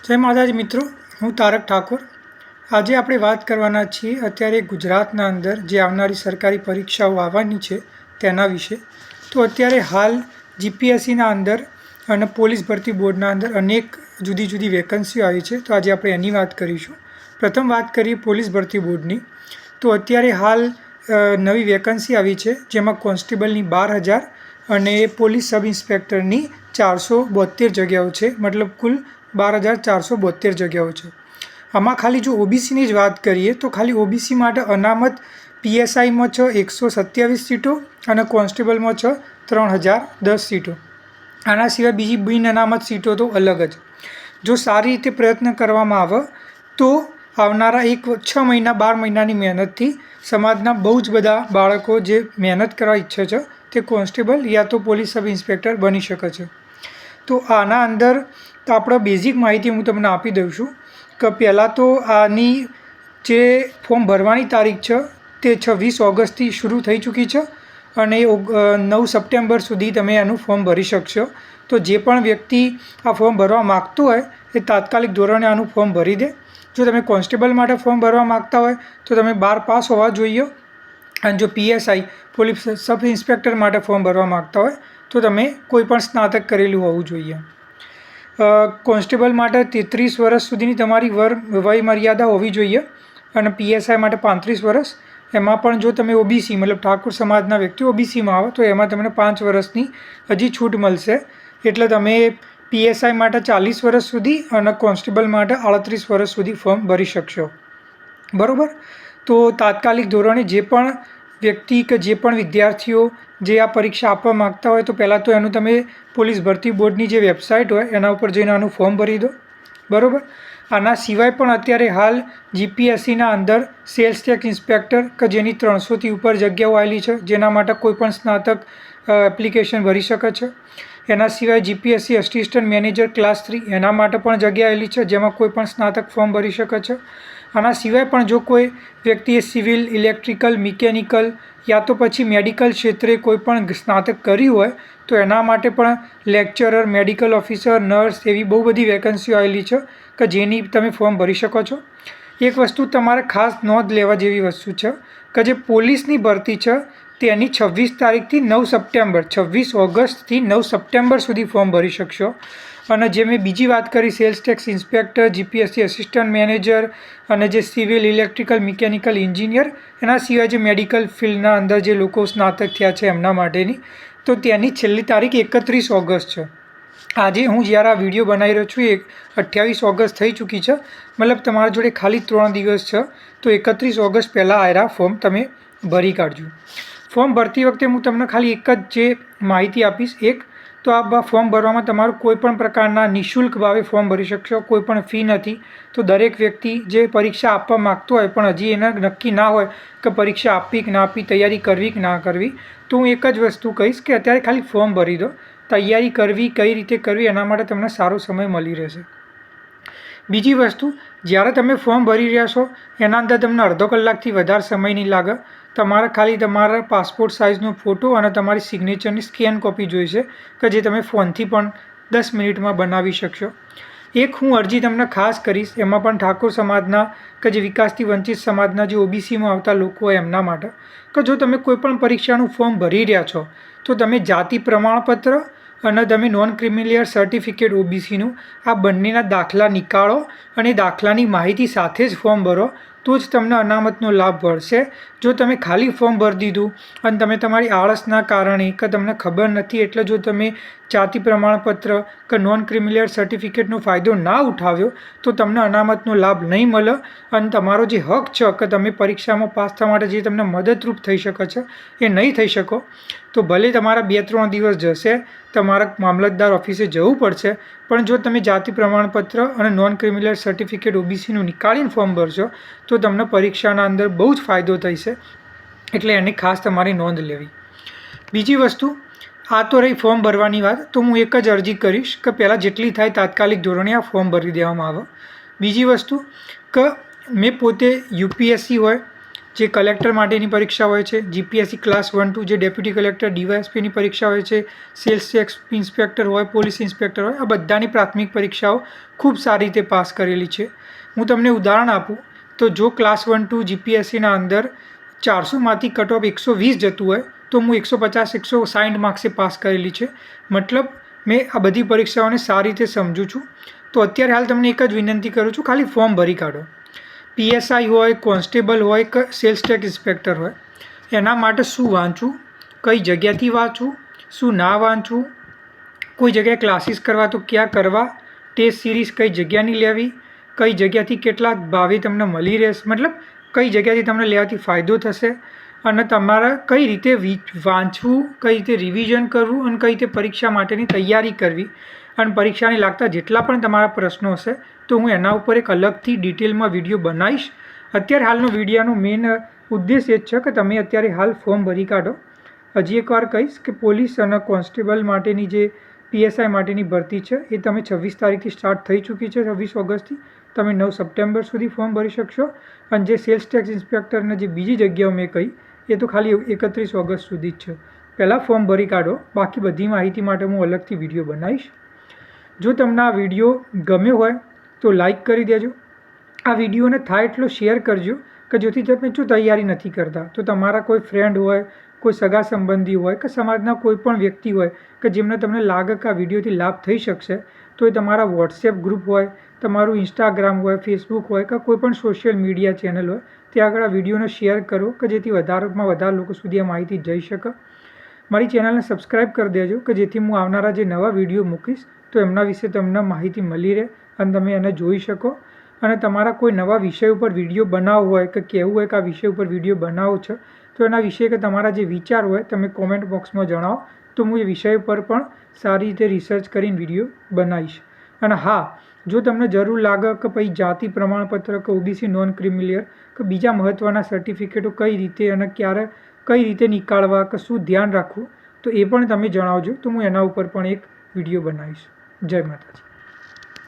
જય માતાજી મિત્રો, હું તારક ઠાકોર। આજે આપણે વાત કરવાના છીએ અત્યારે ગુજરાતના અંદર જે આવનારી સરકારી પરીક્ષાઓ આવવાની છે તેના વિશે। તો અત્યારે હાલ જીપીએસસીના અંદર અને પોલીસ ભરતી બોર્ડના અંદર અનેક જુદી જુદી વેકન્સીઓ આવી છે, તો આજે આપણે એની વાત કરીશું। પ્રથમ વાત કરીએ પોલીસ ભરતી બોર્ડની, તો અત્યારે હાલ નવી વેકન્સી આવી છે જેમાં કોન્સ્ટેબલની 12,000 અને પોલીસ સબ ઇન્સ્પેક્ટરની 472 જગ્યાઓ છે, મતલબ કુલ 12,472 જગ્યાઓ છે। આમાં ખાલી જો ઓબીસીની જ વાત કરીએ તો ખાલી ઓબીસી માટે અનામત પીએસઆઈમાં છે 127 સીટો અને કોન્સ્ટેબલમાં છે 3,010 સીટો। આના સિવાય બીજી બિન અનામત સીટો તો અલગ જ। જો સારી રીતે પ્રયત્ન કરવામાં આવે તો આવનારા 6 મહિના 12 મહિનાની મહેનતથી સમાજના બહુ જ બધા બાળકો જે મહેનત કરવા ઈચ્છે છે તે કોન્સ્ટેબલ યા તો પોલીસ સબ ઇન્સ્પેક્ટર બની શકે છે। તો આના અંદર તો આપણે બેઝિક માહિતી હું તમને આપી દઉં છું કે પહેલાં તો આની જે ફોર્મ ભરવાની તારીખ છે તે 26 ઓગસ્ટથી શરૂ થઈ ચૂકી છે અને 9 સપ્ટેમ્બર સુધી તમે એનું ફોર્મ ભરી શકશો। તો જે પણ વ્યક્તિ આ ફોર્મ ભરવા માગતો હોય એ તાત્કાલિક ધોરણે આનું ફોર્મ ભરી દે। જો તમે કોન્સ્ટેબલ માટે ફોર્મ ભરવા માગતા હોય તો તમે 12 પાસ હોવા જોઈએ, અને જો પીએસઆઈ પોલીસ સબ ઇન્સ્પેક્ટર માટે ફોર્મ ભરવા માગતા હોય તો તમે કોઈ પણ સ્નાતક કરેલું હોવું જોઈએ। કોન્સ્ટેબલ માટે 33 વર્ષ સુધીની તમારી વય મર્યાદા હોવી જોઈએ અને પીએસઆઈ માટે 35 વર્ષ। એમાં પણ જો તમે ઓબીસી મતલબ ઠાકોર સમાજના વ્યક્તિ ઓબીસીમાં આવો તો એમાં તમને 5 વર્ષની હજી છૂટ મળશે, એટલે તમે પીએસઆઈ માટે 40 વર્ષ સુધી અને કોન્સ્ટેબલ માટે 38 વર્ષ સુધી ફોર્મ ભરી શકશો, બરાબર। તો તાત્કાલિક ધોરણે જે પણ વ્યક્તિ કે જે પણ વિદ્યાર્થીઓ જે આ પરીક્ષા આપવા માગતા હોય તો પહેલાં તો એનું તમે પોલીસ ભરતી બોર્ડની જે વેબસાઇટ હોય એના ઉપર જઈને આનું ફોર્મ ભરી દો, બરાબર। આના સિવાય પણ અત્યારે હાલ જીપીએસસીના અંદર સેલ્સ ટેક્સ ઇન્સ્પેક્ટર કે જેની 300થી ઉપર જગ્યાઓ આવેલી છે, જેના માટે કોઈપણ સ્નાતક એપ્લિકેશન ભરી શકે છે। એના સિવાય જીપીએસસી અસિસ્ટન્ટ મેનેજર ક્લાસ 3 એના માટે પણ જગ્યા આવેલી છે, જેમાં કોઈ પણ સ્નાતક ફોર્મ ભરી શકે છે। આના સિવાય પણ જો કોઈ વ્યક્તિએ સિવિલ, ઇલેક્ટ્રિકલ, મિકેનિકલ યા તો પછી મેડિકલ ક્ષેત્રે કોઈ પણ સ્નાતક કર્યું હોય તો એના માટે પણ લેક્ચરર, મેડિકલ ઓફિસર, નર્સ એવી બહુ બધી વેકન્સીઓ આવેલી છે કે જેની તમે ફોર્મ ભરી શકો છો। એક વસ્તુ તમારે ખાસ નોંધ લેવા જેવી વસ્તુ છે કે જે પોલીસની ભરતી છે તેની 26 તારીખથી 9 સપ્ટેમ્બર 26 ઓગસ્ટથી 9 સપ્ટેમ્બર સુધી ફોર્મ ભરી શકશો। અને જે મેં બીજી વાત કરી sales tax inspector, GPSC assistant manager અને જે સિવિલ, ઇલેક્ટ્રિકલ, મિકેનિકલ એન્જિનિયર, એના સિવાય જે મેડિકલ ફિલ્ડના અંદર જે લોકો સ્નાતક થયા છે એમના માટેની, તો તેની છેલ્લી તારીખ 31 ઓગસ્ટ છે। આજે હું જ્યારે આ વિડીયો બનાવી રહ્યો છું એ 28 ઓગસ્ટ થઈ ચૂકી છે, મતલબ તમારા જોડે ખાલી 3 દિવસ છે, તો 31 ઓગસ્ટ પહેલાં આયરા ફોર્મ તમે ભરી કાઢજો। ફોર્મ ભરતી વખતે હું તમને ખાલી એક જ જે માહિતી આપીશ, એક તો આ ફોર્મ ભરવામાં તમારું કોઈ પણ પ્રકારના નિઃશુલ્ક ભાવે ફોર્મ ભરી શકશો, કોઈ પણ ફી નથી। તો દરેક વ્યક્તિ જે પરીક્ષા આપવા માગતો હોય પણ હજી એને નક્કી ના હોય કે પરીક્ષા આપવી કે ના આપવી, તૈયારી કરવી કે ના કરવી, તો હું એક જ વસ્તુ કહીશ કે અત્યારે ખાલી ફોર્મ ભરી દો। તૈયારી કરવી કઈ રીતે કરવી એના માટે તમને સારો સમય મળી રહેશે। બીજી વસ્તુ, જ્યારે તમે ફોર્મ ભરી રહ્યા છો એના અંદર તમને અડધો કલાકથી વધારે સમય નહીં લાગે। તમારે ખાલી તમારા પાસપોર્ટ સાઇઝનો ફોટો અને તમારી સિગ્નેચરની સ્કેન કોપી જોઈશે કે જે તમે ફોનથી પણ 10 મિનિટમાં બનાવી શકશો। એક હું અરજી તમને ખાસ કરીશ, એમાં પણ ઠાકોર સમાજના કે જે વિકાસથી વંચિત સમાજના જે ઓબીસીમાં આવતા લોકો હોય એમના માટે, કે જો તમે કોઈપણ પરીક્ષાનું ફોર્મ ભરી રહ્યા છો તો તમે જાતિ પ્રમાણપત્ર અને તમે નોન ક્રિમિલિયર સર્ટિફિકેટ ઓબીસીનું આ બંનેના દાખલા નીકાળો અને દાખલાની માહિતી સાથે જ ફોર્મ ભરો તો જ તમને અનામતનો લાભ મળશે। જો તમે ખાલી ફોર્મ ભરી દીધું અને તમે તમારી આળસના કારણે કે તમને ખબર નથી એટલે જો તમે જાતિ પ્રમાણપત્ર કે નોન ક્રિમિલિયર સર્ટિફિકેટનો ફાયદો ના ઉઠાવ્યો તો તમને અનામતનો લાભ નહીં મળે અને તમારો જે હક છે કે તમે પરીક્ષામાં પાસ થવા માટે જે તમને મદદરૂપ થઈ શકે છે એ નહીં થઈ શકો। તો ભલે તમારા 2-3 દિવસ જશે, તમારા મામલતદાર ઓફિસે જવું પડશે, પણ જો તમે જાતિ પ્રમાણપત્ર અને નોન ક્રિમિલિયર સર્ટિફિકેટ ઓબીસીનું નીકાળીને ફોર્મ ભરશો તો તમને પરીક્ષાના અંદર બહુ જ ફાયદો થશે, એટલે એની ખાસ તમારી નોંધ લેવી। બીજી વસ્તુ, આ તો રહી ફોર્મ ભરવાની વાત, તો હું એક જ અરજી કરીશ કે પહેલાં જેટલી થાય તાત્કાલિક ધોરણે આ ફોર્મ ભરી દેવામાં આવે। બીજી વસ્તુ કે મેં પોતે યુપીએસસી હોય જે કલેક્ટર માટેની પરીક્ષા હોય છે, જીપીએસસી ક્લાસ 1 2 જે ડેપ્યુટી કલેક્ટર ડીવાયએસપીની પરીક્ષા હોય છે, સેલ્સ ટેક્સ ઇન્સ્પેક્ટર હોય, પોલીસ ઇન્સ્પેક્ટર હોય, આ બધાની પ્રાથમિક પરીક્ષાઓ ખૂબ સારી રીતે પાસ કરેલી છે. હું તમને ઉદાહરણ આપું તો જો ક્લાસ 1 2 જીપીએસસીના અંદર 400માંથી કટ ઓફ 120 જતું હોય તો હું 150 160 માર્ક્સે પાસ કરેલી છે. મતલબ મેં આ બધી પરીક્ષાઓને સારી રીતે સમજું છું. તો અત્યારે હાલ તમને એક જ વિનંતી કરું છું, ખાલી ફોર્મ ભરી કાઢો. પીએસઆઈ હોય, કોન્સ્ટેબલ હોય કે સેલ્સ ટેક્સ ઇન્સ્પેક્ટર હોય, એના માટે શું વાંચવું, કઈ જગ્યાથી વાંચવું, શું ના વાંચવું, કોઈ જગ્યાએ ક્લાસીસ કરવા તો ક્યાં કરવા, ટેસ્ટ સિરીઝ કઈ જગ્યાની લેવી, કઈ જગ્યાથી કેટલા ભાવે તમને મળી રહેશે, મતલબ કઈ જગ્યાથી તમને લેવાથી ફાયદો થશે અને તમારે કઈ રીતે વાંચવું, કઈ રીતે રિવિઝન કરવું અને કઈ રીતે પરીક્ષા માટેની તૈયારી કરવી અને પરીક્ષાને લાગતા જેટલા પણ તમારા પ્રશ્નો હશે તો હું એના ઉપર એક અલગથી ડિટેલમાં વિડીયો બનાવીશ. અત્યારે હાલનો વિડીયોનો મેઇન ઉદ્દેશ એ જ છે કે તમે અત્યારે હાલ ફોર્મ ભરી કાઢો. હજી એકવાર કહીશ કે પોલીસ અને કોન્સ્ટેબલ માટેની જે પીએસઆઈ માટેની ભરતી છે એ તમે 26 તારીખથી સ્ટાર્ટ થઈ ચૂકી છે. 26 ઓગસ્ટથી તમે 9 સપ્ટેમ્બર સુધી ફોર્મ ભરી શકશો અને જે સેલ્સ ટેક્સ ઇન્સ્પેક્ટરને જે બીજી જગ્યાઓ મેં કહી એ તો ખાલી 31 ઓગસ્ટ સુધી જ છે. પહેલાં ફોર્મ ભરી કાઢો, બાકી બધી માહિતી માટે હું અલગથી વિડીયો બનાવીશ. જો તમને આ વિડીયો ગમ્યો હોય તો લાઈક કરી દેજો. આ વિડીયોને થાય એટલો શેર કરજો કે જેથી તમે જો તૈયારી નથી કરતા તો તમારા કોઈ ફ્રેન્ડ હોય, કોઈ સગા સંબંધી હોય કે સમાજના કોઈ પણ વ્યક્તિ હોય કે જેમને તમને લાગે કે આ વિડીયોથી લાભ થઈ શકશે તો એ તમારા વોટ્સએપ ગ્રુપ હોય, તમારું ઇન્સ્ટાગ્રામ હોય, ફેસબુક હોય કે કોઈ પણ સોશિયલ મીડિયા ચેનલ હોય ત્યાં આગળ આ વિડીયોને શેર કરો કે જેથી વધારેમાં વધારે લોકો સુધી આ માહિતી જઈ શકે. મારી ચેનલને સબસ્ક્રાઈબ કરી દેજો કે જેથી હું આવનારા જે નવા વિડીયો મૂકીશ તો એમના વિશે તમને માહિતી મળી રહે અને તમે એને જોઈ શકો. અને તમારા કોઈ નવા વિષય ઉપર વિડીયો બનાવવો હોય કે કહેવું હોય કે આ વિષય ઉપર વિડીયો બનાવો છે તો એના વિશે કે તમારા જે વિચાર હોય તમે કોમેન્ટ બોક્સમાં જણાવો તો હું એ વિષય ઉપર પણ સારી રીતે રિસર્ચ કરીને વિડીયો બનાવીશ. અને હા, જો તમને જરૂર લાગે કે પછી જાતિ પ્રમાણપત્ર કે ઓબીસી નોન ક્રિમિલિયર કે બીજા મહત્ત્વના સર્ટિફિકેટો કઈ રીતે અને ક્યારે કઈ રીતે નીકાળવા કે શું ધ્યાન રાખવું તો એ પણ તમે જણાવજો તો હું એના ઉપર પણ એક વિડીયો બનાવીશ. જય માતાજી.